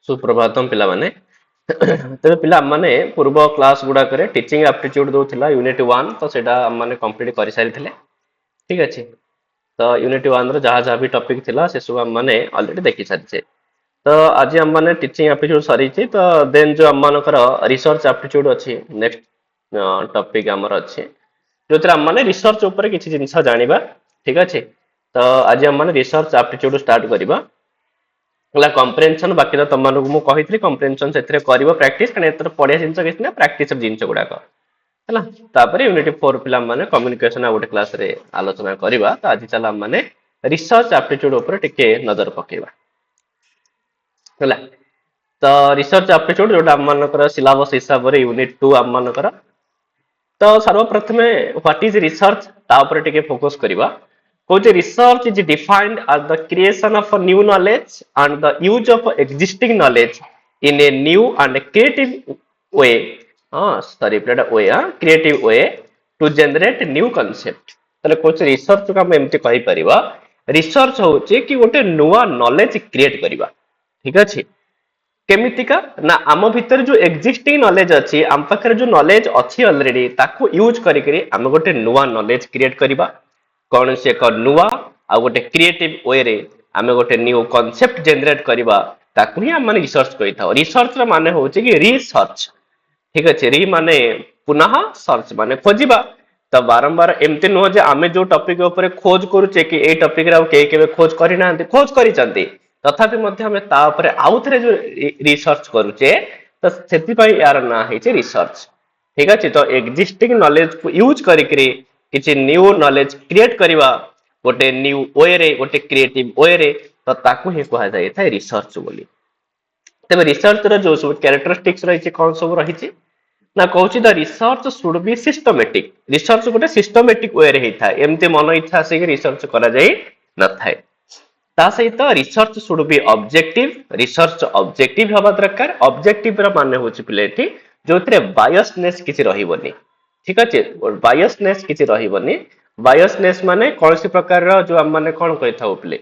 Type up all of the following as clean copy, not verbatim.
सुप्रभातम पिला माने तेरे पिला माने पूर्व क्लास गुडा करे टीचिंग एप्टीट्यूड दोथिला यूनिट 1 तो सेटा माने कंप्लीट करि सारि थिले ठीक अछि तो यूनिट 1 रो जहा जहा भी टॉपिक थिला से सब माने ऑलरेडी देखि सारिछे तो आज हम माने टीचिंग एप्टीट्यूड सरी छि तो देन जो हम मानकर रिसर्च एप्टीट्यूड अछि नेक्स्ट टॉपिक हमर अछि जोतिर हम माने रिसर्च ऊपर किछि जिंस जानिबा ठीक अछि तो आज हम माने रिसर्च एप्टीट्यूड स्टार्ट करिबा कंप्रेhension बाकी तो तुम मु कही कंप्रेhension से प्रैक्टिस कारण पढ़िया जिन किसी ना प्रैक्टिस जिन गुड़ाक है यूनिट 4 पिला माने कम्युनिकेशन गोटे क्लास रे आलोचना करवा तो आज चल माने रिसर्च एप्टीट्यूड ऊपर टिके नजर पकेबा है तो रिसर्च एप्टीट्यूड जोटा आम मानकर सिलेबस हिसाब रे यूनिट 2 आम मानकर तो सर्वप्रथम व्हाट इज रिसर्च ता ऊपर टिके फोकस करवा Because research is defined as the creation of a new knowledge and the use of existing knowledge in a new and creative way. Creative way to generate new concept. ताले कुछ research का हम एमती कहि परिबा research होचे कि गोटे नुवा नॉलेज क्रिएट करिबा ठीक अछि केमितिका ना आम भीतर जो एक्जिस्टिंग नॉलेज अछि आम पाखरे जो नॉलेज अछि ऑलरेडी ताको यूज करि करी हम गोटे नुवा नॉलेज क्रिएट करिबा कौन से एक नुआ आ गोटे क्रिएटिव वे रे आमे गोटे न्यू कांसेप्ट जनरेट करबा ताकू ही हम माने रिसर्च कहि था रिसर्च रे माने होचे कि रिसर्च ठीक अछि री माने पुनः सर्च माने खोजिबा त बारंबार एमते न हो जे आमे जो टॉपिक ऊपर खोज करूचे कि ए टॉपिक रे के केबे खोज करि ना खोज करि चंती तथापि मध्य हमें ता ऊपर आउ थरे जो रिसर्च करूचे त सेति पई यार ना हेचे रिसर्च ठीक अछि तो एक्जिस्टिंग नॉलेज को यूज करि करी किछि न्यू नॉलेज क्रिएट करवा गोटे न्यू वे रे गोटे क्रिएटिव वे रे तो ताकू ही कहा जाय था रिसर्च बोली तबे रिसर्च रो जो सब कैरेक्टरिस्टिक्स रही कोन सब रही ना कहूची the research should be systematic research गोटे सिस्टमैटिक वे रे हेता एमते मन इच्छा से रिसर्च करा जाय न थाए ता सहित research should B objective research objective हवा दरकार ऑब्जेक्टिव रा माने होची प्लेटी जोथरे बायसनेस किछि रहिबोनी ठीक अछि बायसनेस किछि रहिबोनी बायसनेस माने कौन प्रकार जो हम माने कौन कहि थाउ प्ले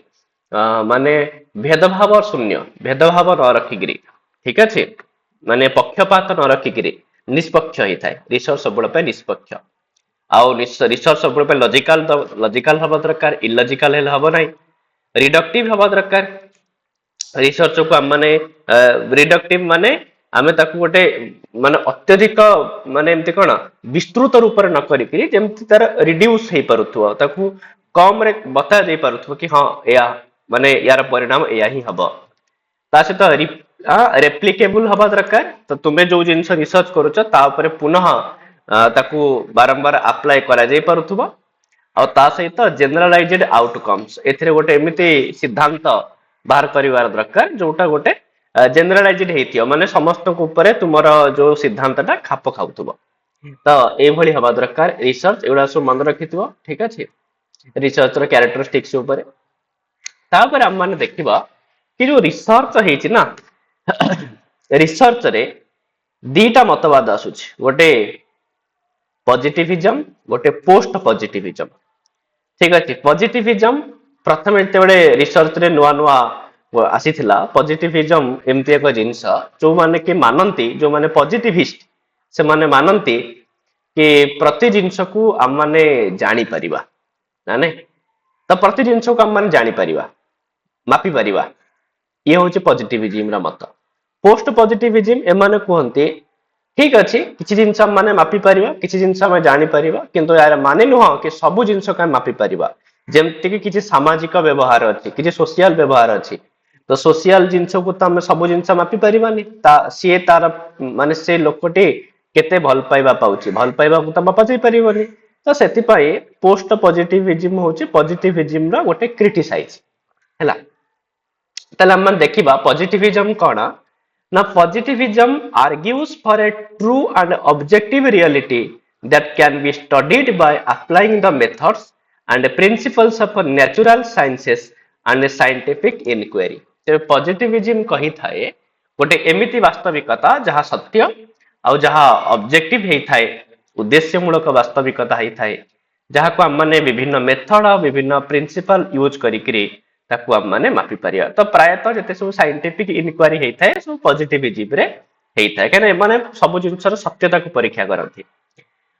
माने भेदभाव शून्य भेदभाव न रखिगिरी ठीक अछि माने पक्षपात न रखिगिरी निष्पक्ष ही थाए रिसर्च सबुल पे निष्पक्ष आउ रिसर्च सबुल पे लॉजिकल हवा दरकार इलॉजिकल हेल हबो नै रिडक्टिव हवा दरकार रिसर्च को हम माने रिडक्टिव माने आमे ताकू गोटे माने अत्यधिक माने एमती कोन विस्तृत रूप रे न करी कि जेमती तार रिड्यूस हे परथुवा ताकू कम रे बता दे परथुवा कि हां या माने यार परिणाम या ही हबो ता से तो रेप्लिकेबल हबा दरकार तो तुमे जो जिंस रिसर्च करूछ ता ऊपर पुनः ताकू बारंबार अप्लाई करा जाय परथुवा और ता सहित जनरलाइज्ड आउटकम्स एथिरे गोटे एमिति सिद्धांत बाहर करिवार दरकार जोटा गोटे जनरलाइज्ड हेतियो माने समस्त को ऊपर तुमर जो सिद्धांतटा खाप खाउथबो तो ए भली हवा दरकार रिसर्च एडा सब मन रखिथिबो ठीक अछि रिसर्च रो कैरेक्टरिस्टिक्स ऊपर तापर हम माने देखिबा कि जो रिसर्च हेछि ना रिसर्च रे दीटा मतवाद आसुछि गोटे पॉजिटिविज्म गोटे पोस्ट पॉजिटिविज्म ठीक अछि पॉजिटिविज्म प्रथम एते रिसर्च रे नुआ नुआ आसीथिला पॉजिटिविज्म एमती एक जिंस जो माने कि मानंती जो माने पॉजिटिविस्ट से माने मानंती कि प्रति जिंस को हम माने जानि परिबा ना तो प्रति जिंस को हम माने जानि परिबा मापी परिबा ये होचे पॉजिटिविज्म रा मत पोस्ट पॉजिटिविज्म ए माने कहंती ठीक अछि किछि जिंस हम माने मापी परिबा किछि जिंस हम जानि परिबा किंतु यार माने नुह कि सब जिंस का मापी परिबा जेमति कि किछि सामाजिक व्यवहार अछि किछि सोशल व्यवहार अछि तो सोशल जिंस को तो हम सब जिंस मापी परिबानी ता सी तार माने से लोकटी केते भल पाइबा पाउची भल पाइबा को तो मापा जाई परिबनी तो सेति पई पोस्ट पॉजिटिविज्म होची पॉजिटिविज्म रा गोटे क्रिटिसाइज हैला तले हम देखिबा पॉजिटिविज्म कोना ना positivism argues for a true and objective reality that can be studied by applying the methods and principles of natural sciences and scientific inquiry तो positivism कही थाए गोटे एमिति वास्तविकता जहाँ सत्य और जहाँ ऑब्जेक्टिव हे थाए उद्देश्यमूलक वास्तविकता हे थाए जहाँ को हम माने विभिन्न मेथड और विभिन्न प्रिंसिपल यूज करी ताकू हम माने मापी परिया तो प्रायतः जते सब साइंटिफिक इनक्वारी हेइथाय सब पॉजिटिविज्म रे हेइथाय काने एमाने सब जिंसर सत्यता को परीक्षा करथि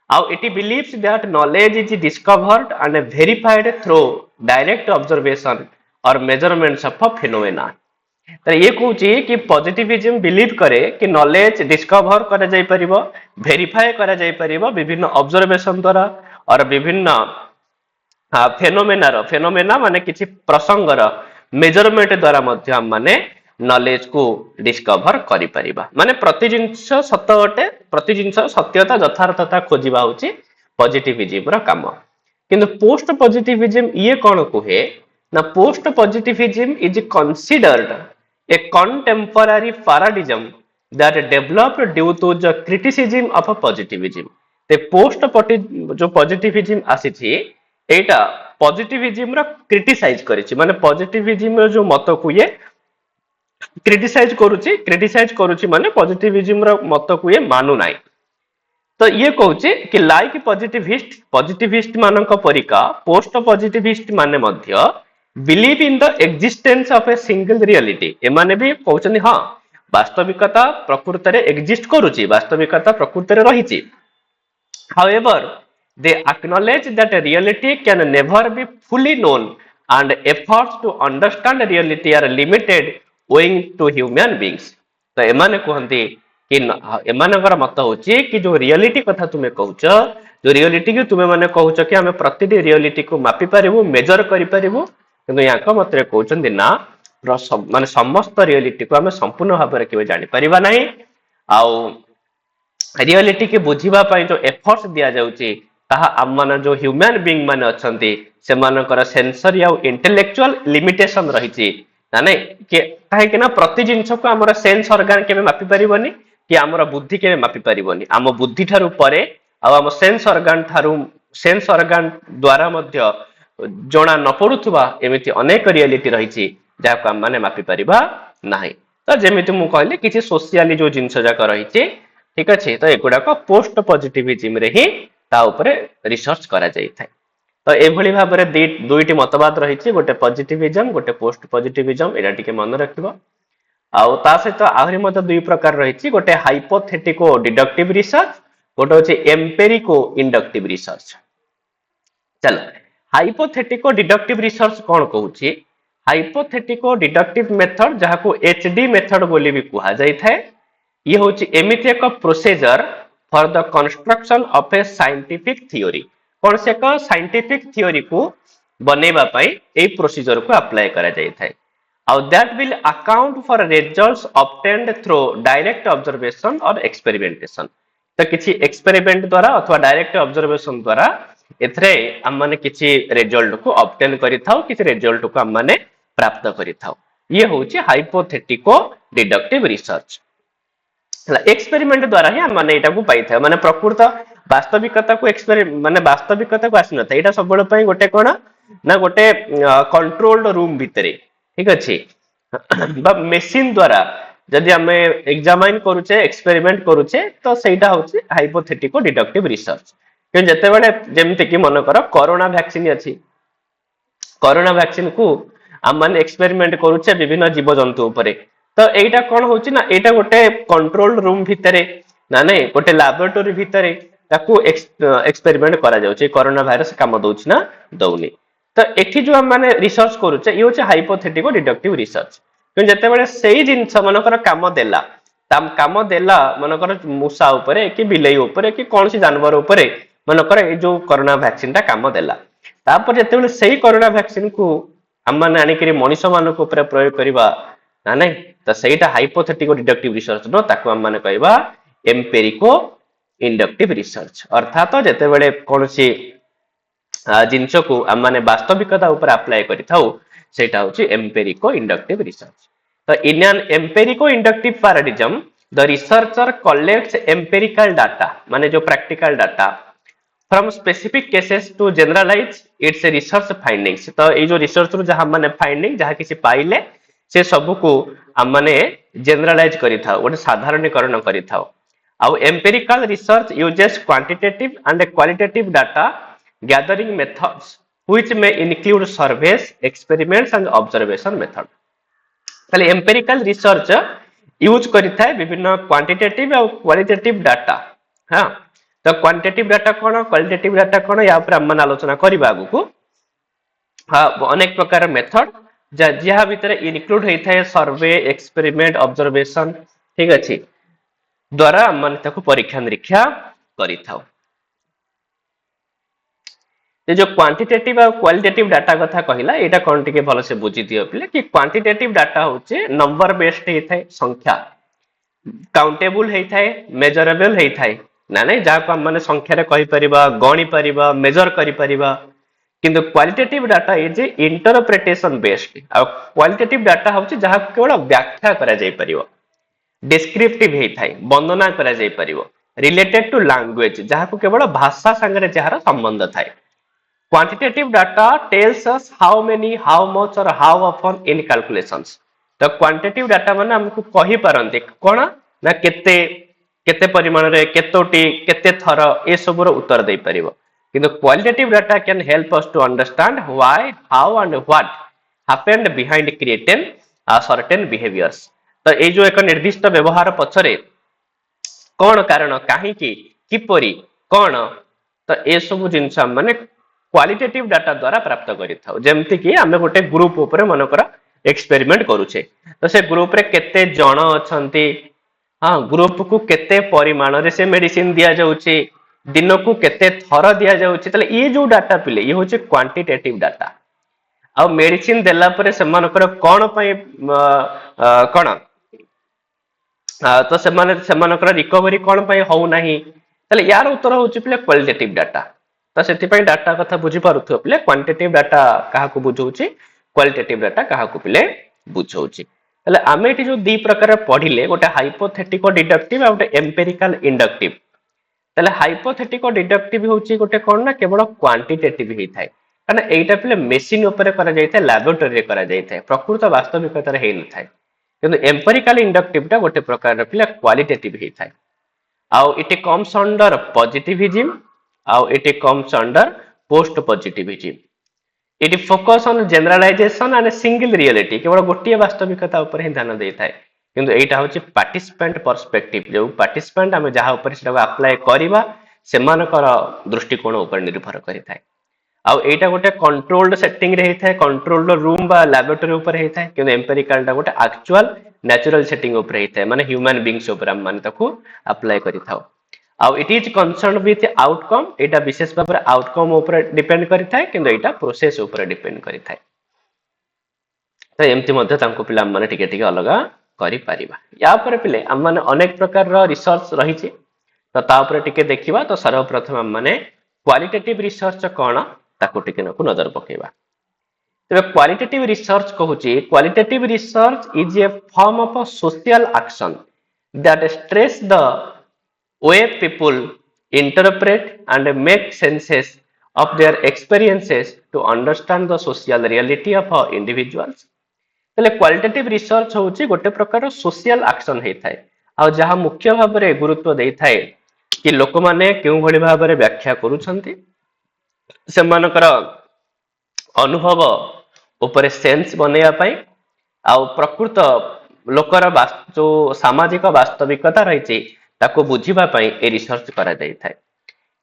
How it believes that knowledge is discovered and verified through direct observation or measurements of a phenomena. तो ये कहूँ कि पॉजिटिविज्म बिलीव करे कि नॉलेज डिस्कवर करा जाई परिबो वेरीफाई करा जाई परिबो विभिन्न ऑब्जर्वेशन द्वारा और विभिन्न फेनोमेना माने किछि प्रसंगर मेजरमेंट द्वारा मध्य हम माने नॉलेज को डिस्कवर करि परिबा माने प्रति जिंस सत अटे प्रति जिंस सत्यता यथार्थता खोजिबा होची पॉजिटिविज्म रो काम किंतु पोस्ट पॉजिटिविज्म ये कोन कुहे ना post positivism is considered a contemporary paradigm that developed due to the criticism of a positivism ते पोस्ट जो पॉजिटिविज्म आसी एटा पॉजिटिविज्म रो क्रिटिसाइज करिछि माने पॉजिटिविज्म रो जो मत को ये क्रिटिसाइज करूछि माने पॉजिटिविज्म रो मत को ये मानु नाही तो ये कहूछि कि लाइक पॉजिटिविस्ट मानक परिका पोस्ट पॉजिटिविस्ट माने मध्य believe in the existence of a single reality ए माने भी कहउछनी हां वास्तविकता प्रकृति रे एग्जिस्ट करूछि वास्तविकता प्रकृति रे रहिछि however they acknowledge that reality can never be fully known and efforts to understand reality are limited owing to human beings तो एमाने कहंती कि एमानकर मत होची कि जो रियलिटी कथा तुमे कहउछ जो रियलिटी कि तुमे माने कहउछ कि हमें प्रतिटी रियलिटी को मापी परिबो मेजर करि परिबो किंतु याक मतरे कहउछन ना माने समस्त रियलिटी को हमें संपूर्ण भाव रे केबे जानि परिबा नाही आउ रियलिटी के बुझीबा पई जो एफर्ट्स दिया जाउची ताहा आमन जो ह्यूमन बीइंग माने अछंती से मानकर सेंसरी आ इंटेलेक्चुअल लिमिटेशन रहिची ना नै के काहे कि ना प्रति जिंस को हमर सेंस ऑर्गन केबे मापी परिबोनी कि हमर बुद्धि केबे मापी परिबोनी हम बुद्धि थारु परे आ हम सेंस ऑर्गन द्वारा मध्य जणा न पडुथबा एमिति अनेक रियलिटी रहिची जाको हम माने मापी परिबा नाही तो जेमिति मु कहली किछि सोशियली जो जिंस जाक रहिची ठीक अछि तो एगुडा को पोस्ट पॉजिटिविज्म रे ही ता ऊपर रिसर्च करा जाई थाय तो एभली भाबरे दुईटी मतवाद रहिछि गोटे पॉजिटिविज्म गोटे पोस्ट पॉजिटिविज्म एटा टिके मन रखिबो आउ ता सहित आहुरी मते दुई प्रकार रहिछि गोटे हाइपोथेटिको डिडक्टिव रिसर्च गोटे होछि एम्पिरिको इंडक्टिव रिसर्च चल हाइपोथेटिको डिडक्टिव रिसर्च कोन कहूछि हाइपोथेटिको डिडक्टिव मेथड जहा को एचडी मेथड बोली भी कुहा जाई थाय ये होची एमिति एक procedure for the construction of A scientific theory कौन से एक साइंटिफिक थ्योरी को बनेबा पई ए प्रोसीजर को अप्लाई करा जाय थाय और that will account for results obtained through direct observation और एक्सपेरिमेंटेशन तो किछि एक्सपेरिमेंट द्वारा अथवा डायरेक्ट ऑब्जर्वेशन द्वारा एथरे हम माने किछि रिजल्ट को ऑब्टेन करि थाउ किछि रिजल्ट को हम माने प्राप्त करि थाउ ये होची हाइपोथेटिको डिडक्टिव रिसर्च एक्सपेरिमेंट द्वारा ही हम माने एटा को पाई था माने प्रकृत वास्तविकता को माने वास्तविकता को आसी न था एटा सबबळ पई गोटे कोन ना गोटे कंट्रोल्ड रूम भितरे ठीक अछि बा मशीन द्वारा जदि हमें एग्जामिन करूचे एक्सपेरिमेंट करूचे तो सेटा होची हाइपोथेटिको डिडक्टिव रिसर्च कि जते बेले जेमति कि मन कर कोरोना वैक्सीन अछि कोरोना वैक्सीन को हम माने एक्सपेरिमेंट करूचे विभिन्न जीव जंतु ऊपर तो एटा कोन होची ना एटा गोटे कंट्रोल रूम भितरे ना नै गोटे लैबोरेटरी भितरे ताकू एक्सपेरिमेंट करा जाउची कोरोना वायरस काम दउची ना दउनी तो एठी जो हम माने रिसर्च करूचे ये होची हाइपोथेटिको डिडक्टिव रिसर्च कि जते बेले सेही जिंस मनकर काम देला ताम काम देला मनकर मूसा ऊपर कि बिलाई ऊपर कि कोनसी जानवर ऊपर मनकर ए जो कोरोना वैक्सीन ता काम देला तापर जते बेले सेही कोरोना वैक्सीन को हम माने आनी करी मनुष्य मानक ऊपर प्रयोग करिबा ना नै तो सेटा हाइपोथेटिको डिडक्टिव रिसर्च न ताकू हम माने कहबा एम्पिरिको इंडक्टिव रिसर्च अर्थात जते बेले कोनसी जिंस को हम माने वास्तविकता ऊपर अप्लाई करि थाउ सेटा होची एम्पिरिको इंडक्टिव रिसर्च तो in an empirico inductive paradigm the researcher collects empirical data माने जो practical data from specific cases to generalise its research findings तो ए जो रिसर्च रो जहां माने फाइंडिंग जहां किसी पाइले से सब को हम माने जनरलाइज करि थाउ ओटे साधारणीकरण करि थाउ आउ empirical research uses quantitative and qualitative data gathering methods which may include surveys, experiments and observation method. ताले empirical research यूज करिथाय विभिन्न क्वांटिटेटिव और क्वालिटेटिव डाटा। हाँ, तो क्वांटिटेटिव डाटा कौन, क्वालिटेटिव डाटा कौन, या ऊपर हम आलोचना करिबा आगु। हाँ, अनेक प्रकार मेथड जहाँ भीतर इनक्लूड होता है सर्वे, एक्सपेरिमेंट, ऑब्जर्वेशन, ठीक अच्छे द्वारा मन ताको परीक्षा निरीक्षा करि थाओ। ये जो क्वांटिटेटिव और क्वालिटेटिव डाटा कथा कहिला एटा कोन टिके भलो से बुझी दियो पिले कि क्वांटिटेटिव डाटा होचे नंबर बेस्ड हेथाय, संख्या काउंटेबल हेथाय, मेजरेबल हेथाय ना नै जा को माने संख्या रे कहि परिबा, गणि परिबा, मेजर करि परिबा। किंतु qualitative data is interpretation based और क्वालिटेटिव डाटा होची जहा केवल व्याख्या करा जाय परिबो, डिस्क्रिप्टिव हेथाय, वर्णना करा जाय परिबो, रिलेटेड टू लैंग्वेज जहा को केवल भाषा संगे जहार संबंध थाय। Quantitative data tells us how many, how much और हाउ ऑफन इन कैलकुलेशंस। तो क्वांटिटेटिव डाटा माने हमकु कहि पारंते कोन ना केते केते परिमाण रे, केतोटी, केते थर ए सबुर उत्तर दे परिबो। किंतु qualitative data can help us to understand why, how and what happened behind creating certain behaviours. तो ए जो एक निर्दिष्ट व्यवहार पछरे कोन कारण, काहे की, किपरि, कोन, तो ए सब जिंस माने क्वालिटेटिव डाटा द्वारा प्राप्त करिथाउ। जेमति कि हमें गोटे ग्रुप ऊपर मनकर एक्सपेरिमेंट करूछे, तो से ग्रुप रे केते जण अछंती, हाँ ग्रुप को केते परिमाण रे से मेडिसिन दिया जाउची, दिन को केते थर दिया जाउची, तले ये जो डाटा पिले ये होचे क्वांटिटेटिव डाटा। आ मेडिसिन देला परे सेमानकर कोन पय कोन तो सेमानकर रिकवरी कोन पय हो नाही, तले यार उत्तर होची पिले क्वालिटेटिव डाटा। तो सेति पय डाटा कथा बुझी पारुथो पिले क्वांटिटेटिव डाटा काहा को बुझौची, क्वालिटेटिव डाटा काहा को पिले बुझौची। तले आमे एठी जो दी प्रकार पढिले गोटे हाइपोथेटिको डिडक्टिव आ गोटे एम्पिरिकल इंडक्टिव। तले हाइपोथेटिको डिडक्टिव होची गोटे कोन ना केवल क्वांटिटेटिव ही थाय, कारण एटा पिले मशीन ऊपर करा जाय थाय, लैबोरेटरी रे करा जाय थाय, प्रकृत वास्तविकता रे हेन थाय। किंतु एम्पिरिकल इंडक्टिव टा गोटे प्रकार पिले क्वालिटेटिव ही थाय। आउ इट कम्स अंडर पॉजिटिविज्म, आउ it comes under post positivism. It focus on generalisation and single reality, केवल गोटिए वास्तविकता ऊपर ही ध्यान देई थाय। किंतु एटा होची पार्टिसिपेंट पर्सपेक्टिव, जो पार्टिसिपेंट हम जहा ऊपर सेटा अप्लाई करिबा सेमानकर दृष्टिकोण ऊपर निर्भर करि थाय। आउ एटा गोटे कंट्रोल्ड सेटिंग रे हेथाय, कंट्रोल्ड रूम बा लैबोरेटरी ऊपर हेथाय। किंतु एम्पिरिकल टा गोटे एक्चुअल नेचुरल सेटिंग ऊपर हेथाय, माने ह्यूमन बीइंग्स ऊपर हम माने ताको अप्लाई करि थाओ। आउ it is concern with outcome, Etah wishes भाबरे outcome ऊपर डिपेंड करि थाय, किंतु एटा प्रोसेस ऊपर डिपेंड करि थाय। तो एमती मध्ये तांको पिला माने टिके टिके अलगा करि परिबा। या पर पिले हम माने अनेक प्रकार रो रिसर्च रहिछि, तो ता ऊपर टिके देखिबा। तो सर्वप्रथम हम माने क्वालिटेटिव रिसर्च कोन ताको टिके नको नजर पकेबा। तबे क्वालिटेटिव रिसर्च कहूची, qualitative research is a form of social action that stress the way people interpret and make senses of their experiences to understand the social reality of individuals। तले qualitative research होची गोटे प्रकार social action हे थाए, आ जहा मुख्य भाव रे गुरुत्व देई थाए कि लोक माने केउ भली भाव रे व्याख्या करूछंती, सेमानकर अनुभव ऊपर सेंस बनेया पई, आ प्रकृत लोकर जो सामाजिक वास्तविकता रहिछि ताको बुझिबा पई ए रिसर्च करा जाय थाए।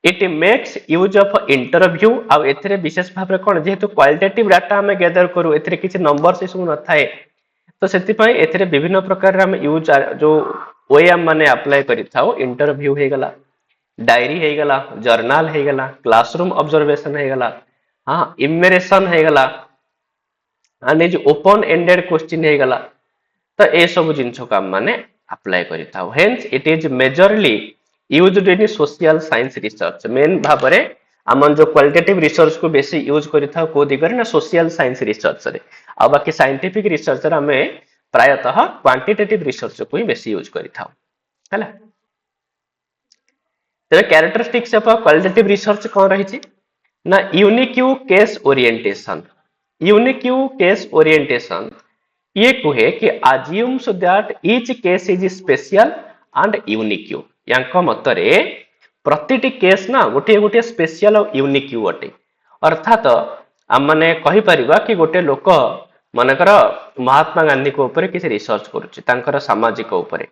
It makes use of interview, आ एथरे विशेष भाव रे कोन जेहेतु क्वालिटेटिव डाटा हम गैदर करू, एथरे किछि नंबर से सब न थाए, तो सेति पई एथरे विभिन्न प्रकार हम यूज जो वे हम माने अप्लाई करि थाओ, इंटरव्यू हे गला, डायरी हे गला, जर्नल हे गला, क्लासरूम ऑब्जर्वेशन हे गला, हां इमरेशन हे गला, आने जो ओपन एंडेड क्वेश्चन हे गला। तो ए सब जिंस को हम माने अप्लाई करि थाओ। Hence it is majorly used in social science research. Main भाव रे हमन जो क्वालिटेटिव रिसर्च को बेसी यूज करि थाओ को दिगरे ना सोशल साइंस रिसर्च रे, आ बाकी साइंटिफिक रिसर्च रे हमें प्रायतः क्वांटिटेटिव रिसर्च को ही बेसी यूज करि थाओ हैला। तो कैरेक्टरिस्टिक्स ऑफ क्वालिटेटिव रिसर्च कोन रहिछि ना unique case orientation. Unique case orientation ये कहे कि assumes that each case is special and unique। Rank मतरे प्रतिटी केस ना गोटे गोटे स्पेशल और यूनिक अटे, अर्थात आम मैंने कही परिबा कि गोटे लोक मनकर महात्मा गांधी को ऊपर किसी रिसर्च करुच्ची तांकर सामाजिक ऊपर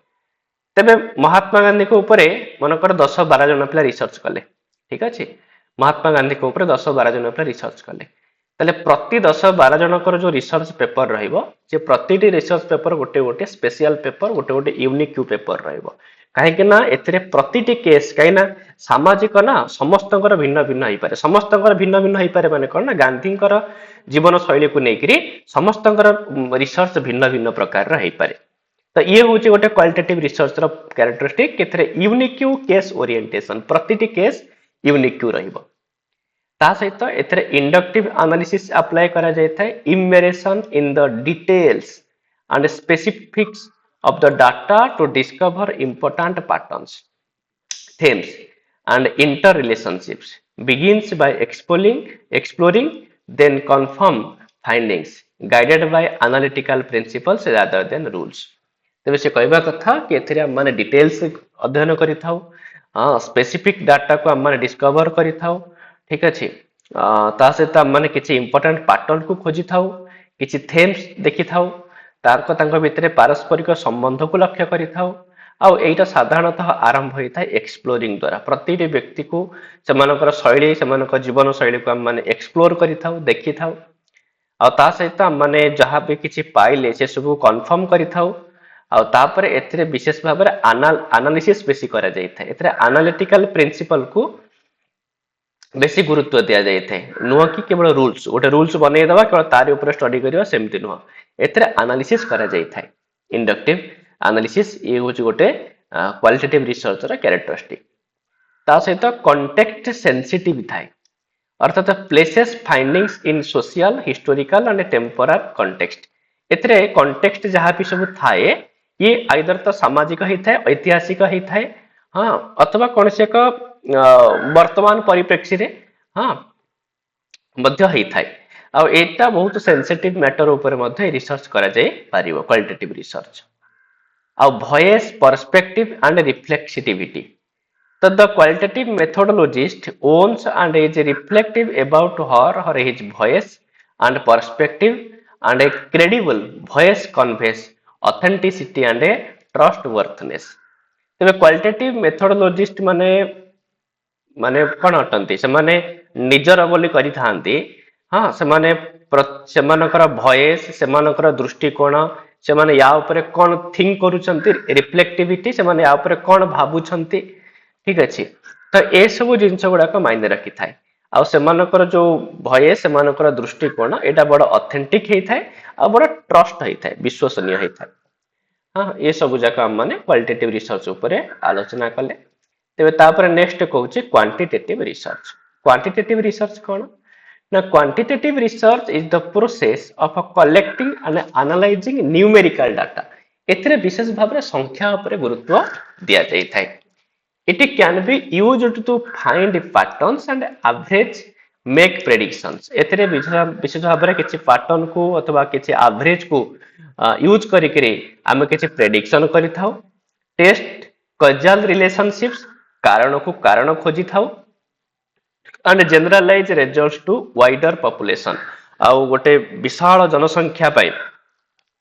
तेबे महात्मा गांधी को ऊपर मनकर 10-12 जन पिला रिसर्च कले ठीक अच्छे महात्मा गांधी को ऊपर 10-12 जन पिला रिसर्च कले ताले प्रति 10-12 जनकर जो रिसर्च पेपर रहिबो जे प्रतिटी रिसर्च पेपर गोटे गोटे स्पेशल पेपर गोटे गोटे यूनिक पेपर रहिबो कहीं ना एथिरे प्रतिटी केस कहीं ना सामाजिक ना समस्तଙ୍କର भिन्न भिन्न होई पारे समस्तଙ୍କର भिन्न भिन्न होई पारे माने कोन ना गांधीଙ୍କର जीवन शैली को नेकरी समस्तଙ୍କର रिसर्च भिन्न भिन्न प्रकार रा होई पारे तो ये होची गोटे क्वालिटेटिव रिसर्च रो कैरेक्टरिस्टिक केथरे यूनिक केस ओरिएंटेशन प्रतिटी केस यूनिक रहिबो ता सहित एथरे इंडक्टिव एनालिसिस अप्लाई करा जाय थाए immersion in the details and specifics of the data to discover important patterns, themes, and interrelationships. Begins by exploring, then confirm findings, guided by analytical principles rather than rules. तेबे से कहबा कथा कि एथिरे हम माने डिटेल्स अध्ययन करि थाउ स्पेसिफिक डाटा को हम माने डिस्कवर करि थाउ ठीक अछि ता सहित हम माने किछि इंपोर्टेंट पैटर्न को खोजि थाउ किछि थेम्स देखि थाउ तारक तांक भितरे पारस्परिक संबंध को लक्ष्य करि थाउ आ एटा साधारणतः आरंभ होई थाए एक्सप्लोरिंग द्वारा प्रतिटी व्यक्ति को सेमानकर शैली सेमानकर जीवन शैली को हम माने एक्सप्लोर करि थाउ देखि थाउ आ ता सहित हम माने जहां भी किछि पाइले से सब कंफर्म करि थाउ आ तापरे एथिरे विशेष भाबरे एनालिसिस बेसी करा जाय थाए एथिरे एनालिटिकल प्रिंसिपल को बेसी गुरुत्व दिया जाय थाए नुह कि केवल रूल्स गोटे रूल्स बनै दबा केवल तारि ऊपर स्टडी करिवा सेमति नुह एथिरे एनालिसिस करा जाय थाए इंडक्टिव एनालिसिस ये होची गोटे क्वालिटेटिव रिसर्च रा कैरेक्टरिस्टिक ता सहित कॉन्टेक्स्ट सेंसिटिव थाए अर्थात places findings in social historical and temporal context एथिरे कॉन्टेक्स्ट जहां भी सब थाए ये आइदर तो सामाजिक ही थाए ऐतिहासिक ही थाए हां अथवा कौन से एक वर्तमान परिप्रेक्षी रे हां मध्य ही थाए आ एटा बहुत सेंसिटिव मैटर ऊपर मध्य रिसर्च करा जाय पारिबो क्वालिटेटिव रिसर्च आ वॉइस पर्सपेक्टिव एंड रिफ्लेक्सिविटी तो the qualitative methodologist owns and is reflective about her or his voice and perspective and a credible voice conveys authenticity and a trustworthiness तेबे qualitative मेथोडोलॉजिस्ट माने माने कोन अटंती से माने निजर बोली करि थांती हां से माने सेमानकर वॉइस सेमानकर दृष्टिकोण से माने या ऊपर कोन थिंक करूछंती रिफ्लेक्टिविटी से माने या ऊपर कोन भाबुछंती ठीक अछि तो ए सब जिंस गुडा को मायने रखि थाए आ सेमानकर जो वॉइस सेमानकर दृष्टिकोण एटा बड़ ऑथेंटिक हेई थाए आ बड़ ट्रस्ट हेई थाए विश्वसनीय हेई थाए हां ये सब जाका हम माने क्वालिटेटिव रिसर्च ऊपर आलोचना कले तेबे तापर नेक्स्ट कहूची क्वांटिटेटिव रिसर्च क्वांटिटेटिव रिसर्च कोन ना quantitative research is the process of collecting and analysing numerical data एथिरे विशेष भाबरे संख्या ऊपर गुरुत्व दिया जाय थाए it can be used to find patterns and average make predictions एथिरे विशेष भाबरे किछि पैटर्न को अथवा किछि एवरेज को यूज करि करी हम किछि प्रेडिक्शन करि थाउ टेस्ट कॉजल रिलेशनशिप्स कारण को कारण खोजि थाउ and generalise results to wider population आ गोटे विशाल जनसंख्या पाई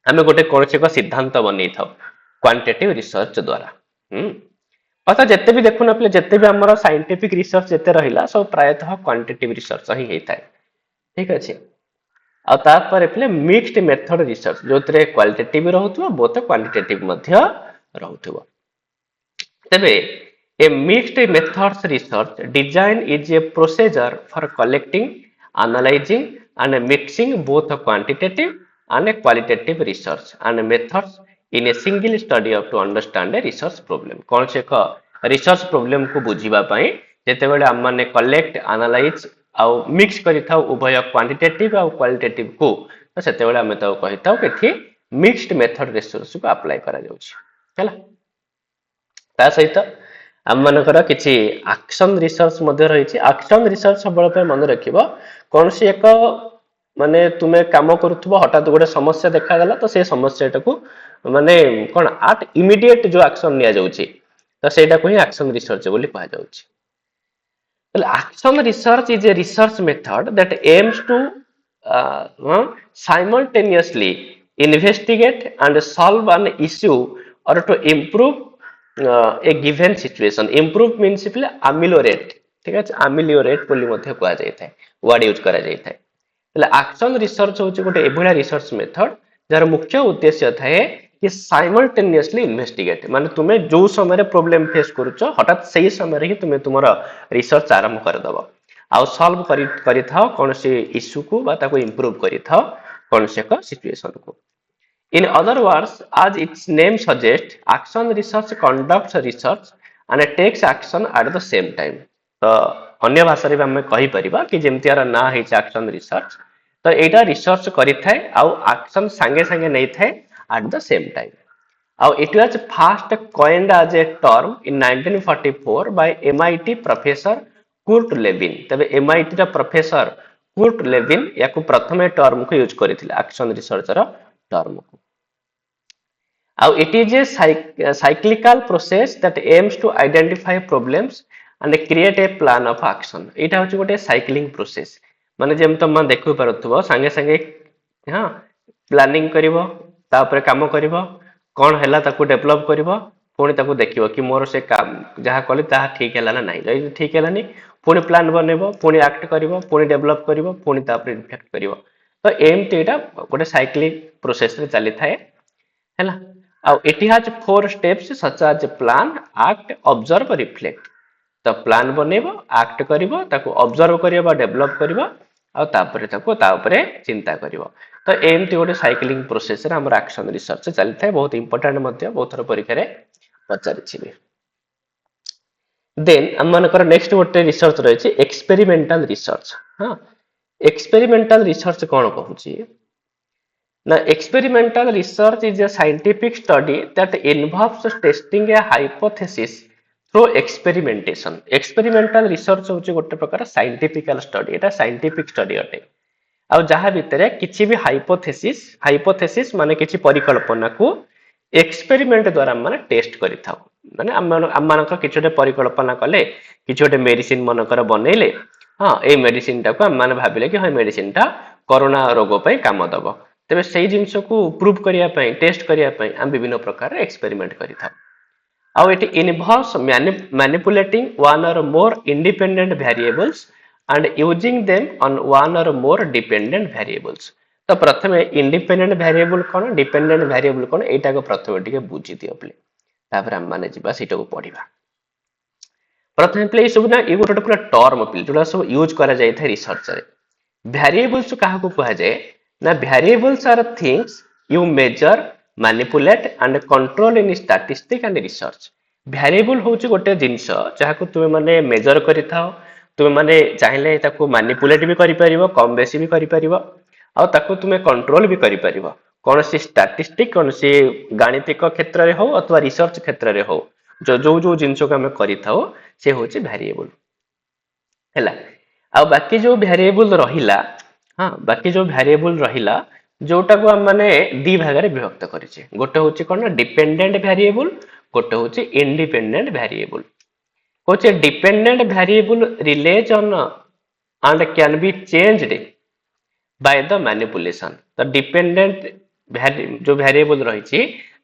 हम गोटे कोनसे को सिद्धांत बनै थाउ क्वांटिटेटिव रिसर्च द्वारा अर्थात जिते भी देखुन पे जिते भी आमर साइंटिफिक रिसर्च जिते रहिला सब प्रायतः क्वांटिटेटिव रिसर्च ही होता है ठीक अच्छे आपर मिक्स्ड मेथड रिसर्च जो क्वालिटेटिव रहउथबो बोथ क्वांटिटेटिव मध्य रहउथबो तबे a mixed methods research design is a procedure for collecting analysing and mixing both quantitative and qualitative research and methods in a single study of to understand a research problem कौन से का research problem को बुझीबा पई जेते बेले हम माने collect analyse आ mix करि थाउ उभय क्वांटिटेटिव आ क्वालिटेटिव को तो सेते बेले हम तो कहि थाउ कि मिक्स्ड मेथड रिसर्च को अप्लाई करा जाउछि हैला ता सहित हम मानकर किछि एक्शन रिसर्च मध्ये रही छि एक्शन रिसर्च सबले पे मन रखिबो कौन से एक माने तुमे काम करूथबो हठात गोटे समस्या देखा गला तो से समस्याटा को माने कोन आट इमीडिएट जो एक्शन निया जाउछि तो सेटा को ही एक्शन रिसर्च बोली कहा जाउछि तो action research is a research method that aims to simultaneously investigate and solve an issue or to improve a given situation. Improve means simply ameliorate. ঠিক আছে, ameliorate ବୋଲି ମଧ୍ୟ କୁହାଯାଇଥାଏ, word use କରାଯାଇଥାଏ। ତାହେଲେ action research ହେଉଛି ଗୋଟେ ଏଭଳିଆ research method ଯାହାର ମୁଖ୍ୟ ଉଦ୍ଦେଶ୍ୟ ଥାଏ कि simultaneously investigate, ମାନେ ତୁମେ ଯୋଉ ସମୟରେ ପ୍ରୋବ୍ଲେମ ଫେସ୍ କରୁଛ ହଠାତ୍ ସେଇ ସମୟରେ ହିଁ ତୁମେ ତୁମର ରିସର୍ଚ୍ଚ ଆରମ୍ଭ କରିଦେବ ଆଉ ସଲ୍ଭ କରିଥାଅ କୌଣସି ଇସ୍ୟୁକୁ ବା ତାକୁ ଇମ୍ପ୍ରୁଭ କରିଥାଅ କୌଣସି ଏକ ସିଚୁଏସନକୁ। In other words, as its name suggests, action research conducts research and takes action at the same time. ତ ଅନ୍ୟ ଭାଷାରେ ବି ଆମେ କହିପାରିବା କି ଯେମିତି ଆର ନାଁ ହେଇଛି action research, ତ ଏଇଟା ରିସର୍ଚ୍ଚ କରିଥାଏ ଆଉ ଆକ୍ସନ ସାଙ୍ଗେ ସାଙ୍ଗେ ନେଇଥାଏ at the same time. Now, it was first coined as a term in 1944 by MIT professor Kurt Lewin. तबे MIT रा professor Kurt Lewin याकु प्रथमे term को यूज करिथिले action research रा term को. Now, it is a cyclical process that aims to identify problems and create a plan of action. एटा होची गोटे cycling process. माने GeM तम देखु परथुबो संगे संगे हां प्लानिंग करिवो तापर काम करिवो कौन है ताको डेभलप कर पुणी ताको देखियो कि मोर से काम जहाँ कली ताहा ठीक है ना नहीं जदि ठीक है पुणी प्लान बनइबो पुणी एक्ट करिवो पुणी डेभलप करिवो पुणी तापर इफेक्ट करिवो तो एमती एटा गोटे साइक्लिक प्रोसेस रे चली थाए हैला आ it has 4 steps such as plan act observe reflect तो प्लान बनइबो एक्ट करिवो ताको ऑब्जर्व करिवो बा डेभलप करिवो आ तापरे चिंता करिवो तो एमती गोटे साइक्लिंग प्रोसेस रे हमर एक्शन रिसर्च चली थाए बहुत इंपोर्टेंट मध्य बहुत थर परीक्षा रे पचारिछि। देन हम मानकर नेक्स्ट गोटे रिसर्च रहिछि एक्सपेरिमेंटल रिसर्च। हां एक्सपेरिमेंटल रिसर्च कोन कहूछि ना experimental research is a scientific study that involves testing a hypothesis through experimentation. Experimental research होछि गोटे प्रकार साइंटिफिकल स्टडी एटा साइंटिफिक स्टडी अटे आ जहाँ भितर किसी भी हाइपोथेसिस माने किसी परिकल्पना को एक्सपेरिमेंट द्वारा माने टेस्ट करिथाउ माने हम मानकर किछि गोटे परिकल्पना कले किछि गोटे मेडिसिन मनकर बनेले हां ए मेडिसिन टा को हम माने भाबिले कि हां मेडिसिन टा कोरोना रोग पय काम दबो तबे सेही जिंस को प्रूव करिया पय टेस्ट करिया पय हम विभिन्न प्रकार एक्सपेरिमेंट करिथाउ आउ इट इन्वॉल्व्स मैनिपुलेटिंग वन और more independent variables and using them on one or more dependent variables. तो प्रथमे इंडिपेंडेंट वेरिएबल कोन डिपेंडेंट वेरिएबल कोन एटा को प्रथमे टिके बुझी दियो प्ले तापर हम माने जिबा सेटा को पढिबा। प्रथमे प्ले ई सब ना ई गोटे पूरा टर्म प्ले जोला सब यूज करा जाय था रिसर्च रे। वेरिएबल्स काहा को कहा जाय ना variables are things you measure manipulate and control in statistics and research. Variable होची गोटे जिंस जहा को तुमे माने मेजर करिथाओ तुम माने चाहिले ताको मैनिपुलेट भी करि परिबो कम बेसी भी करि परिबो आ ताको तुमे कंट्रोल भी करि परिबो कोन सी स्टैटिस्टिक कोन सी गणितिक क्षेत्र रे हो अथवा रिसर्च क्षेत्र रे हो जो जो जो जिंसो को हम करिथाओ से होची वेरिएबल हैला आ बाकी जो वेरिएबल रहिला हां बाकी जो वेरिएबल रहिला जोटा को हम माने दी भाग रे विभक्त करिचे गोटे होची कोन डिपेंडेंट वेरिएबल गोटे होची independent variable which a dependent variable relies on and can be changed by the manipulation तो dependent जो variable रही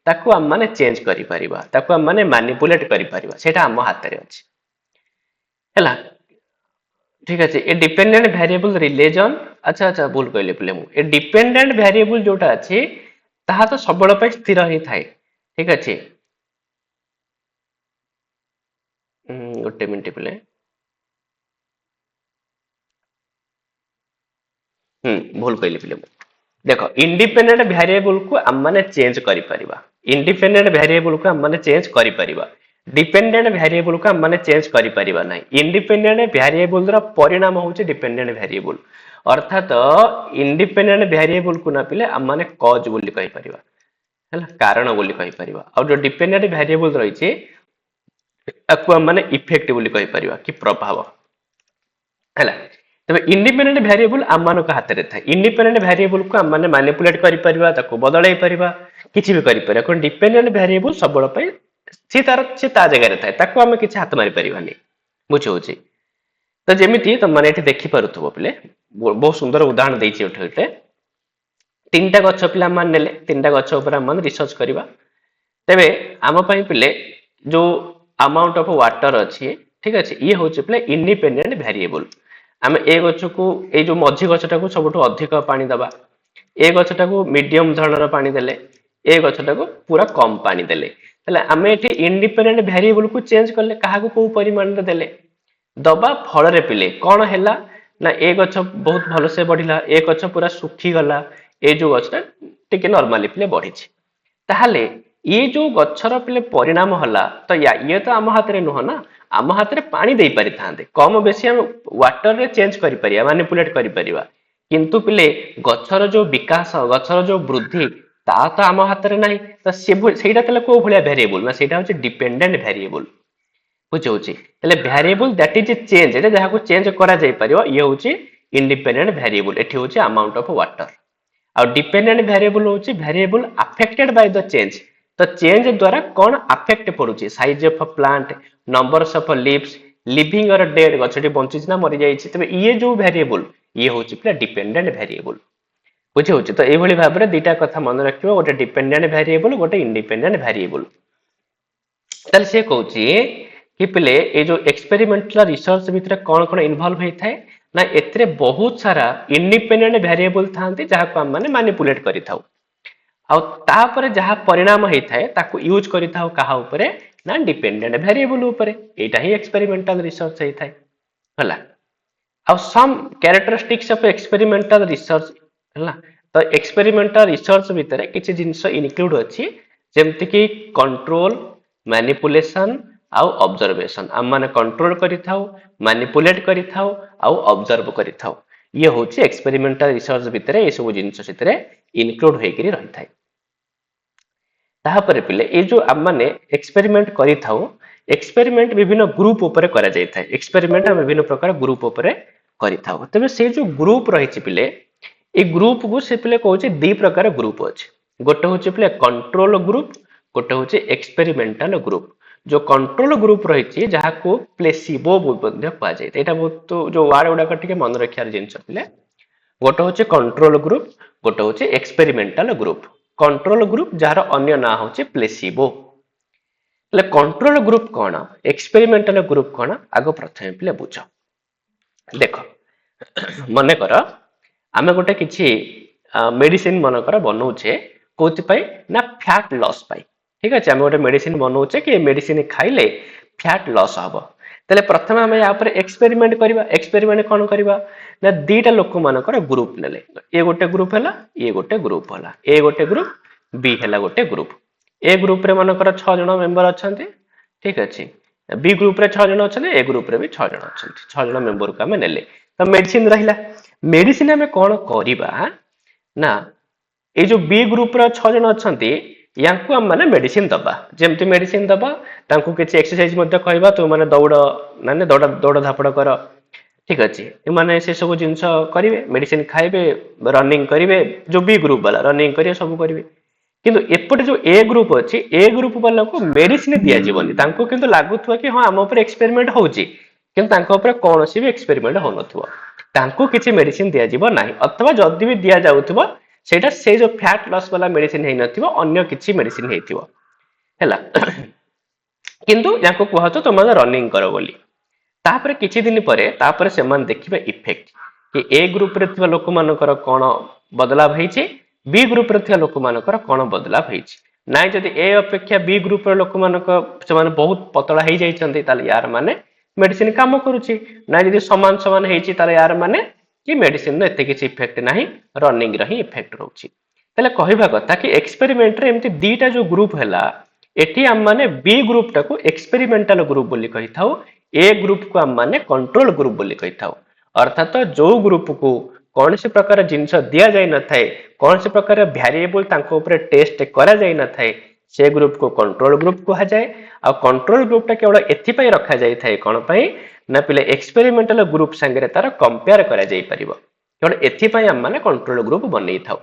ताको हम माने चेंज करि परिबा ताको हम माने मैनिपुलेट करि परिबा सेटा हम हाथ रे अछि हैला ठीक अछि ए डिपेंडेंट वेरिएबल रिलेज ऑन अच्छा अच्छा भूल कहले प्ले मु ए डिपेंडेंट वेरिएबल जोटा अछि ताहा तो सबळ पे स्थिर ही थाए ठीक अछि गोटे मिनिट प्ले भूल कहली प्ले देखो इंडिपेंडेंट वेरिएबल को हम माने चेंज करि परिबा इंडिपेंडेंट वेरिएबल को हम माने चेंज करि परिबा डिपेंडेंट वेरिएबल को हम माने चेंज करि परिबा नै इंडिपेंडेंट वेरिएबल रा परिणाम होचे डिपेंडेंट वेरिएबल अर्थात इंडिपेंडेंट वेरिएबल को ना पिले हम माने कॉज बोली कहि परिबा हैला कारण बोली कहि परिबा और जो डिपेंडेंट वेरिएबल रही छे ताको हम माने इफेक्ट बोली कहि परिबा कि प्रभाव हैला तबे इंडिपेंडेंट वेरिएबल हम मानक हाथ रे था इंडिपेंडेंट वेरिएबल को हम माने मैनिपुलेट करि परिबा ताको बदलै परिबा किछि भी करि परिबा कोन डिपेंडेंट वेरिएबल सबळ पय छि ता जगह रे था ताको हम किछि हाथ मारि परिबा नै बुझौ छी तो जेमिति तुम मैंने देखि पारुथबो पिले बहुत सुंदर उदाहरण देछि एठे तीनटा गछ पिला मान नेले तीनटा गछ ऊपर हम रिसर्च करबा तेबे आम पई पिले जो अमाउंट ऑफ वाटर अच्छी ठीक अच्छे ये हूँ पिले इंडिपेंडेंट वेरिएबल आम ए गछ को ए जो मझी गछटा को सबुठ अधिक पानी दबा ए गछटा को मीडियम धरणर पानी देले ए गछटा को पूरा कम पानी देले तले आम एठी इंडिपेंडेंट वेरिएबल को चेंज करले कहा को को परिमाण रे देले दबा फल रे पिले कौन हैला ना ए गछ बहुत भल से बढ़िला ए गछ पूरा सुखी गला ए जो गछटा टिके नॉर्मली पिले बढ़िछि ताहले ये जो गछर पिले परिणाम हला तो या ये तो आम हाथ रे नुह ना आम हाथ रे पानी दे पारि थांदे कम बेसी हम वाटर रे चेंज करि परिया मैनिपुलेट करि परिया किंतु पिले गछर जो विकास गछर जो वृद्धि ता तो आम हाथ रे नाही तो सेटा तले को भलिया वेरिएबल ना सेटा होचे डिपेंडेंट वेरिएबल बुझौछि तले वेरिएबल दैट इज चेंज एटा जहा को चेंज करा जाय परियो ये होचे इंडिपेंडेंट वेरिएबल एठी होचे अमाउंट ऑफ वाटर और डिपेंडेंट वेरिएबल होची variable affected by the change तो चेंज द्वारा कौन अफेक्ट पड़ुची size of plant numbers of leaves living और डेड गछटी बंचिछ ना मरि जाईछि तबे ये जो वेरिएबल ये होची प्ले डिपेंडेंट वेरिएबल बुझे होची तो ए भली भाबरे दुईटा कथा मन रखियो गोटे डिपेंडेंट वेरिएबल गोटे इंडिपेंडेंट वेरिएबल तले से कहूची कि पिले ए जो एक्सपेरिमेंटल रिसर्च भितर कौन कौन इन्वॉल्व होई थाए ना एतरे बहुत सारा इंडिपेंडेंट वेरिएबल थांती जहा को हम माने मैनिपुलेट करि थाउ आ तापर जहा परिणाम होई थाए ताको यूज करि थाउ कहा ऊपरे ना डिपेंडेंट वेरिएबल ऊपरे एटा ही एक्सपेरिमेंटल रिसर्च होई थाए हला आ some characteristics of experimental research हला तो एक्सपेरिमेंटल रिसर्च भितर किछि जिंस इनक्लूड अछि जेमति कि कंट्रोल मैनिपुलेशन आउ ऑब्जर्वेशन हम माने कंट्रोल करि थाउ मैनिपुलेट करि थाउ आउ ऑब्जर्व करि थाउ ये होची एक्सपेरिमेंटल रिसर्च भितर ए सब जिंस सितरे इनक्लूड होई करी रहि थाए ताहा पर पिले ए जो हम माने एक्सपेरिमेंट करि थाउ एक्सपेरिमेंट विभिन्न ग्रुप ऊपर करा जाय थाए एक्सपेरिमेंट हम विभिन्न प्रकार ग्रुप ऊपर करि थाउ तबे से जो ग्रुप रहि छि पिले ए ग्रुप को से पिले कहूची दी प्रकार ग्रुप अछि गोटे होची पिले कंट्रोल ग्रुप गोटे होची एक्सपेरिमेंटल ग्रुप जो कंट्रोल ग्रुप रही जहाँ को प्लेसिबो कह जाए एटा बहुत तो जो वार्ड गुड़ाक टिके मन रखियार जिनस पिले गोटे होचे कंट्रोल ग्रुप गोटे होचे experimental group control group jar अन्य ना होचे प्लेसिबो ले कंट्रोल ग्रुप कौन एक्सपेरिमेंटल ग्रुप कौन आगो प्रथम पिले बुझ देख मन कर आम गोटे किछि मेडिसिन मनकर बनाऊे कौन ना फैट लॉस पाई ठीक अच्छे आम गोटे मेडिसिन बनाऊे कि मेडिसिन खाइले फैट लॉस हम तेल प्रथम आम या एक्सपेरिमेंट करवा एक्सपेरिमेंट कौन करवा ना दीटा लोक मानकर ग्रुप नेले ए गोटे ग्रुप है ये गोटे ग्रुप है ए गोटे ग्रुप बी है गोटे ग्रुप ए ग्रुप रे मानकर 6 जन मेंबर अच्छा ठीक अच्छे बी ग्रुप रे 6 जन अच्छा ए ग्रुप रे भी 6 जन अच्छा 6 जन मेंबर को आम नेले तो मेडिसिन रहा मेडिसिन आम कौन करवा ना ये जो बी ग्रुप रे 6 जन अच्छा या माने मेडिसिन दबा जेमती मेडिसिन दबा तांको किछि एक्सरसाइज मध्य कहबा तो माने दौड़ माने दौड़ धापड़ कर ठीक अच्छे माने से सब जिंस करेंगे मेडिसिन खाइबे रनिंग करेंगे जो बी ग्रुप वाला रनिंग करेंगे सब करेंगे किंतु एपटे जो ए ग्रुप अच्छी ए ग्रुप वाला को मेडिसिन दिया जीवनी तांको किंतु लागुथुवा कि हां आम ऊपर एक्सपेरिमेंट होउची किंतु तांको ऊपर कोनोसी भी एक्सपेरिमेंट हो नथुवा तांको किछि मेडिसिन दिया जीव नाही अथवा जदी भी दिया जाउथुवा सेटा से जो फैट लॉस वाला मेडिसिन है नथिबो अन्य किछि मेडिसिन हेतिबो हैला किंतु याको कहतो तुम रनिंग करो बोली तापर किछि दिन परे तापर से मन देखिबे इफेक्ट कि ए ग्रुप रे थिबा लोक मानकर कोन बदलाव हेछि बी ग्रुप रे थिबा लोक मानकर कोन बदलाव हेछि नाइ जदि ए अपेक्षा बी ग्रुप रे लोक मानक से माने बहुत पतला हे जाइछन्ती ताले यार माने मेडिसिन काम करूछि नाइ जदि समान समान हेछि ताले यार माने कि मेडिसिन नो एते किछि इफेक्ट नाही रनिंग रही इफेक्ट रहउछि तले कहिबा कथा कि एक्सपेरिमेंट रे एमति दीटा जो ग्रुप हैला एठी हम माने बी ग्रुप टाको एक्सपेरिमेंटल ग्रुप बोली कहि थाउ ए ग्रुप को हम माने कंट्रोल ग्रुप बोली कहि थाउ अर्थात जो ग्रुप को कौन से प्रकार जिनस दिया जाय न थाए कौन से प्रकार वेरिएबल तांको ऊपर टेस्ट करा जाय न थाए से ग्रुप को कंट्रोल ग्रुप कहा जाए आ कंट्रोल ग्रुप टा केवल एथि पई रखा जाय थाए कोन पई ना पिले एक्सपेरिमेंटल ग्रुप संगे तार कंपेयर करा जाय परिबो केवल एथि पई हम माने कंट्रोल ग्रुप बनै थाउ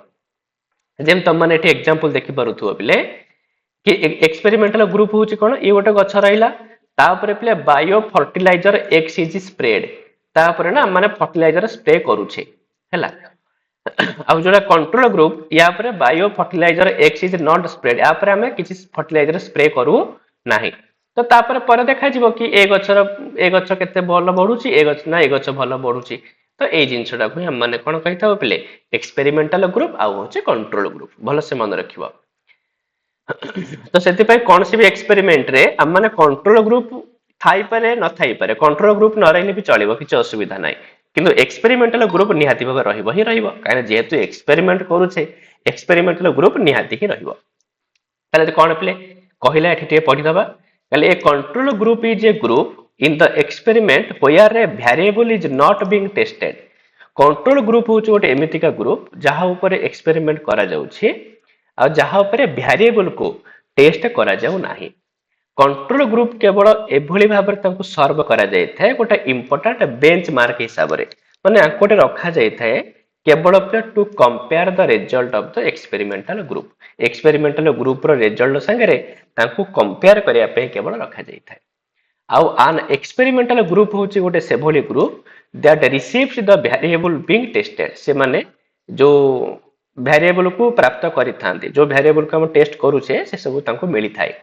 जेम तम माने एठी एग्जांपल देखि परुथुओ पिले कि एक्सपेरिमेंटल ग्रुप होची कोन ए गोटे गछ रहिला ता ऊपर पिले bio fertiliser X is spread तापर ना माने फर्टिलाइजर स्प्रे करूछे हैला अब जोड़ा कंट्रोल ग्रुप या पर bio fertiliser X is not spread या पर हमें किसी फर्टिलाइजर स्प्रे करू नाही तो तापर पर देखा जिवो कि ए गछ केते भल बढ़ुची ए गछ ना ए गछ भल बढ़ुची तो ए जिंसटा को हम माने कोन कहिता पिले एक्सपेरिमेंटल ग्रुप आ होचे कंट्रोल ग्रुप भल से मन रखिबो तो सेति पय कोन सी भी एक्सपेरिमेंट रे हम माने कंट्रोल ग्रुप थाई पारे न थाई पारे कंट्रोल ग्रुप न रहले भी चलिबो किछ असुविधा नाही किंतु एक्सपेरिमेंटल ग्रुप निहाती भाबे रहिबो ही रहिबो काहे जेहेतु एक्सपेरिमेंट करूछे एक्सपेरिमेंटल ग्रुप निहाती ही रहिबो ताले कोन पिले कहिला एठी टे पढी दबा ताले a control group is a group in the experiment where a variable is not being tested control group होचे गोटे एमितिका ग्रुप जहा ऊपर एक्सपेरिमेंट करा जाउछे आ जहा ऊपर वेरिएबल को टेस्ट करा जाउ नाही कंट्रोल ग्रुप केवल एभली भाबरे तांको सर्व करा जाय थाए गोटे इंपोर्टेंट बेंचमार्क हिसाब रे माने आकोटे रखा जाय थाए केवल to compare the result of the experimental group रो रिजल्ट संगे तांको कंपेयर करिया पे केवल रखा जाय थाए आउ आन एक्सपेरिमेंटल ग्रुप होची गोटे सेभली group that receives the variable being tested से माने जो वेरिएबल को प्राप्त करि थांती जो वेरिएबल को हम टेस्ट करूछे से सब तांको मिली थाए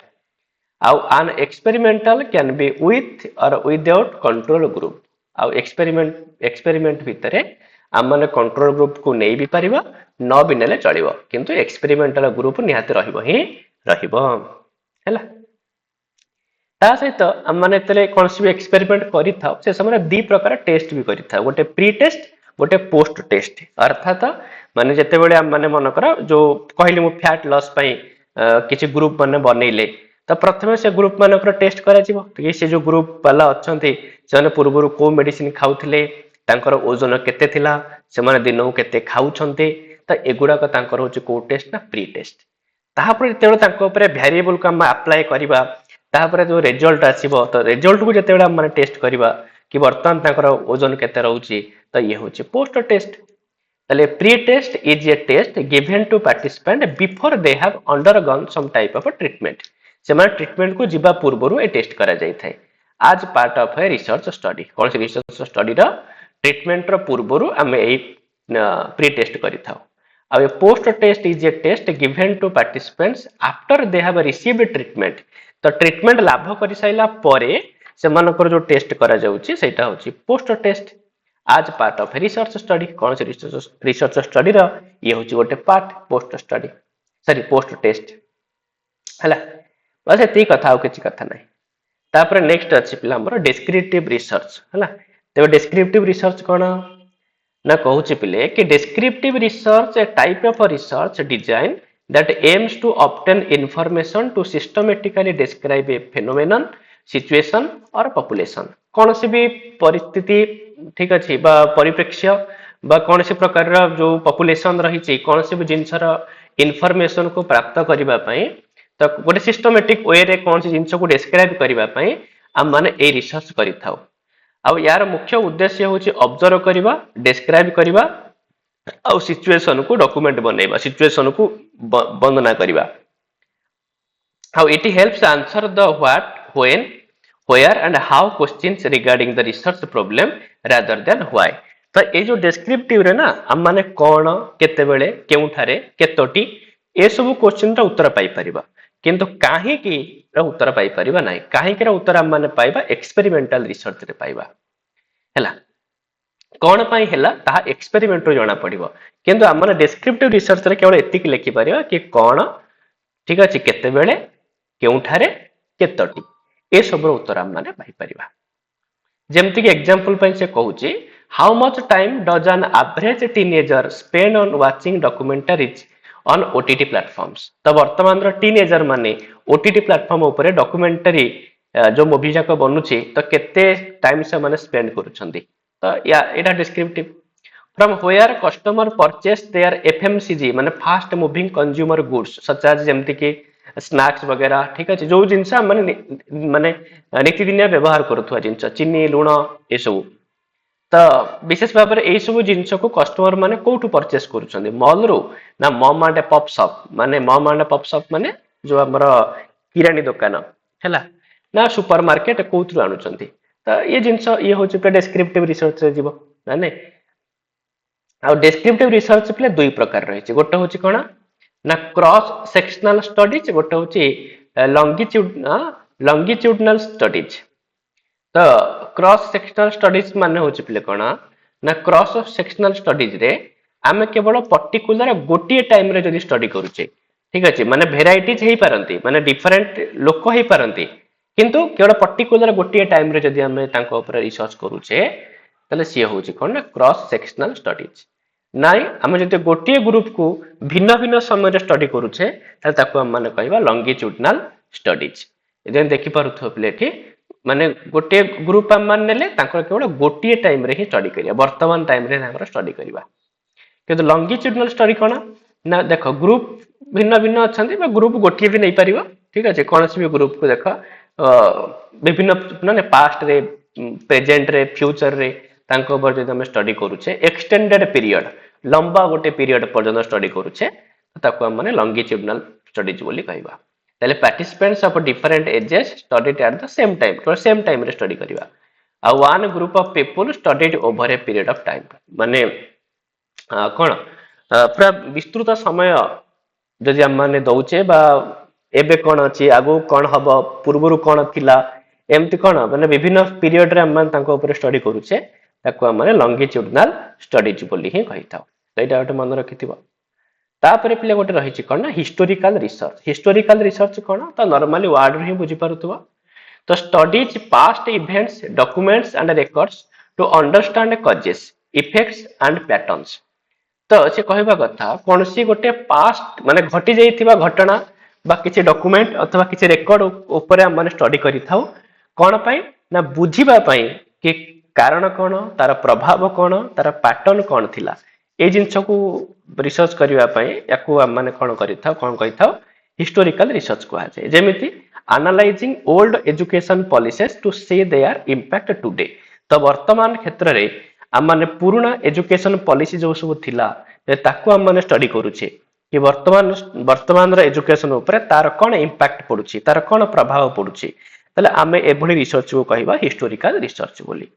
आउ आन एक्सपेरिमेंटल कैन बी विथ और विदाउट कंट्रोल ग्रुप आउ एक्सपेरिमेंट भितरे हम माने कंट्रोल ग्रुप को नै भी परिबा न भी नेले चलिबो किंतु एक्सपेरिमेंटल ग्रुप निहाती रहिबो ही रहिबो हैला ता सहित हम माने तले कोनसी भी एक्सपेरिमेंट करि थाउ से समय दी प्रकार टेस्ट भी करि थाउ गोटे प्री टेस्ट गोटे पोस्ट टेस्ट अर्थात माने जते बेले हम माने मन करा जो कहली मु फैट लॉस पई किछि ग्रुप माने बनेइले तो प्रथमे से ग्रुप मानकर टेस्ट करा जिवो कि से जो ग्रुप वाला अछंती से पूर्व को मेडिसिन खाउथिले तांकर ओजन केते थिला से माने दिनो केते खाउछंती तो एगुडा का तांकर होची को टेस्ट ना प्री टेस्ट ताहापर जेतेबे तांको ऊपर वेरिएबल को हम अप्लाई करिबा ताहापर जो रिजल्ट आसीबो तो रिजल्ट को जेतेबे हम माने टेस्ट करिबा कि वर्तमान तांकर ओजन केते रहउची तो ये होची पोस्ट टेस्ट तले pre test is a test given to participant before they have undergone some type of treatment से माने ट्रीटमेंट को जिबा पूर्वरु ए टेस्ट करा जाय थाए as part of a research study कोन से रिसर्च स्टडी रा ट्रीटमेंट रो पूर्वरु हम ए प्री टेस्ट करि थाउ अब a post test is a test given to participants after they have received treatment तो ट्रीटमेंट लाभ करि साइला परे से मानकर जो टेस्ट करा जाउची सेटा होची post test as part of a research study कोन से रिसर्च स्टडी रा ये होची गोटे part post study sorry post test हला बस एती कथा हो किछि कथा नै तापर नेक्स्ट अछि पिला हमर डिस्क्रिप्टिव रिसर्च हला तेबे डिस्क्रिप्टिव रिसर्च कोन ना कहूछि पिले कि descriptive research a type of research design that aims to obtain information to systematically describe a phenomenon situation और पॉपुलेशन कौन सी भी परिस्थिति ठीक अछि बा परिप्रेक्ष्य बा कौन सी प्रकार जो पॉपुलेशन रही कौन सी भी जिनसर इंफॉर्मेशन को प्राप्त करिबा पई तो गोटे सिस्टमैटिक वे रे कौन सी जिनस को डिस्क्राइब करिबा पई हम माने ए रिसर्च करि थाउ अब यार मुख्य उद्देश्य होची ऑब्जर्व करिबा डिस्क्राइब करिबा और सिचुएशन को डॉक्यूमेंट बनेबा सिचुएशन को वर्णना करिबा how it helps answer the what when where and how questions regarding the research problem rather than why तो ए जो डिस्क्रिप्टिव रे ना हम माने कोन केते बेले केउठारे केतोटी ए सब क्वेश्चन रा उत्तर पाई परिबा किंतु काहे की रा उत्तर पाई परिबा नाही काहे की रा उत्तर हम माने पाइबा एक्सपेरिमेंटल रिसर्च रे पाइबा हैला कोन पाई हैला ता एक्सपेरिमेंट रो जणा पड़िबो किंतु हम माने डिस्क्रिप्टिव रिसर्च रे केवल एतिक लिखि परिबा कि कोन ठीक अछि केते बेले केउठारे केतोटी ए सब रो उत्तर हम माने पाई परिबा जेमति कि एग्जांपल पई से कहूची how much time does an average teenager spend on watching documentaries on OTT platforms तो वर्तमान रो टीनेजर माने ओटीटी प्लेटफॉर्म ऊपर डॉक्यूमेंटरी जो मूवी जाक बनुची तो केते टाइम से माने स्पेंड करूछंदी तो या एटा descriptive from where customer purchase there FMCG माने fast moving consumer goods such as जेमति कि स्नैक्स वगैरह ठीक अछि जो जिंस माने माने नित्यदिनिया व्यवहार करथुवा जिंस चीनी लूण ए सब तो विशेष भाव में यही सब जिन को कस्टमर माने कोठू परचेस करूछंदी मॉल रो ना मम एंड पॉप शॉप माने मम एंड पॉप शॉप माने जो हमर किरानी दुकान हैला ना सुपर मार्केट कोथरू आनुचंदी तो ये जिनस ये हूँ डेस्क्रिप्टिव रिसर्च रे जीव ना आ डेस्क्रिप्टिव रिसर्च पे दुई प्रकार रही गोटे हूँ कौन ना क्रॉस सेक्शनल स्टडीज गोटे हूँ लंगिट्यूडनल स्टडीज तो क्रॉस सेक्शनल स्टडीज माने हूँ पे कौन ना क्रॉस सेक्शनल स्टडीज रे आम केवल पर्टिकुलर गोटे टाइम रे जदि स्टडी करूचे ठीक अच्छे माने भेराइटीज हो पारती माने डिफरेंट लोक हो पारती किंतु केवल पर्टिकुलर गोटे टाइम रे जदि आम रिसर्च करूचे ताले सी हूँ कौन ना क्रॉस सेक्शनल स्टडीज नाई आम जब गोटे ग्रुप को भिन्न भिन्न समय स्टडी करूचे आम माने कहवा लंगिट्यूडनल स्टडीज देखिपे पे माने गोटे ग्रुप आम मान नेले केवल गोटे टाइम रे ही स्टडी करिया वर्तमान टाइम रे स्टडी करिया किंतु लंगिट्यूडनल स्टडी कौन ना देख ग्रुप भिन्न भिन्न अच्छा ग्रुप गोटे भी नहीं पार ठीक अच्छे कौन भी ग्रुप को देख विभिन्न ना पास्ट रे प्रेजेंट रे फ्यूचर रे जब आम स्टडी करूचे एक्सटेंडेड पीरियड लंबा गोटे पीरियड पर्यंत स्टडी करूचे माने लंगिट्यूडनल स्टडीज बोली कहवा ताले participants of different ages studied at the same time रे स्टडी करवा आ one group of people studied over a period of time माने कौन पूरा विस्तृत समय जदि आम मैंने दौचे बा एबे कौन अच्छी आगु कौन हम पूर्वर कौन थिला एमती कौन माने विभिन्न पीरियड रे आम स्टडी करूचे आम लंगिट्यूडनल स्टडीज बोली ही कही था तो यहाँ गोटे मन रखि तापर पे गोटे रही कौन ना हिस्टोरिकल रिसर्च कौन तो नॉर्मली वर्ड ही बुझी पारुथबा तो studies past events documents and records to understand causes effects and patterns तो से कहवा कथा कौन सी गोटे पास्ट माने घटी जाइथिबा घटना बा किसी डॉक्यूमेंट अथवा किसी रेकर्ड ऊपर हम स्टडी करिथाउ कौन पाई ना बुझिबा पाई कि कारण कौन तार प्रभाव कौन तार पैटर्न कौन थिला ए जिंस को रिसर्च करबा पाई याकू हम माने कौन करिथाउ कौन कहिथाउ हिस्टोरिकल रिसर्च को आजे जेमिति analysing old education policies to see their impact today तो वर्तमान क्षेत्र रे आम माने पुराना एजुकेशन पॉलिसी जो सब थिला ताकू आम माने स्टडी करूचे कि वर्तमान एजुकेशन ऊपर तार कौन इंपैक्ट पड़ुची तार कौन प्रभाव पड़ुची ताले आमे एभली रिसर्च को कहवा हिस्टोरिकल रिसर्च बोली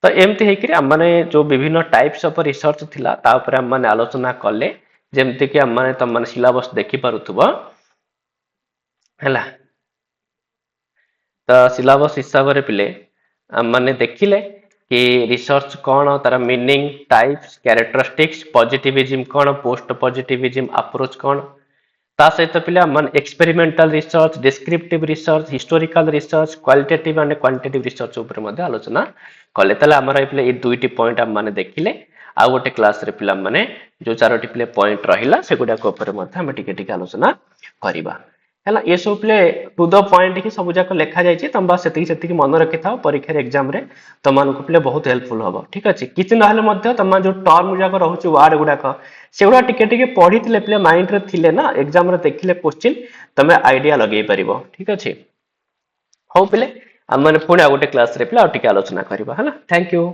तो एमती हेकि आम माने जो विभिन्न टाइप्स ऑफ रिसर्च थिला ता ऊपर आम माने आलोचना कले जेमति कि आम माने तम माने सिलेबस देखि पारुथबो हला तो सिलेबस हिसाब रे पिले आम माने देखिले कि रिसर्च कौन तार मीनिंग टाइप्स कैरेक्टरिस्टिक्स पॉजिटिविज्म कौन पोस्ट पॉजिटिविज्म अप्रोच कौन ता सहित पिला मन experimental research descriptive research historical research qualitative and quantitative research ऊपर मध्ये आलोचना कले ताले हमर ए दुईटी पॉइंट हम माने देखिले आ गोटे क्लास रे पिला माने जो चारोटी प्ले पॉइंट रहिला से गुडा को ऊपर मध्ये हम टिके आलोचना करिबा है ये सब प्ले टू द पॉइंट ही सब जाक लिखा जाए तुम बस से मन रखि था परीक्षा एग्जाम रे तुम प्ले बहुत हेल्पफुल हम ठीक अच्छे किसी ना तुम जो टर्म जाक रोचे वार्ड गुड़ाक से गुड़ा टे पढ़ी प्ले माइंड रे थिले ना एग्जाम रे देखिले क्वेश्चन तुम आइडिया लगे पार ठीक अच्छे हो पे आम मैंने पुणी आ गोटे क्लास रे प्ले आलोचना करवा है थैंक यू।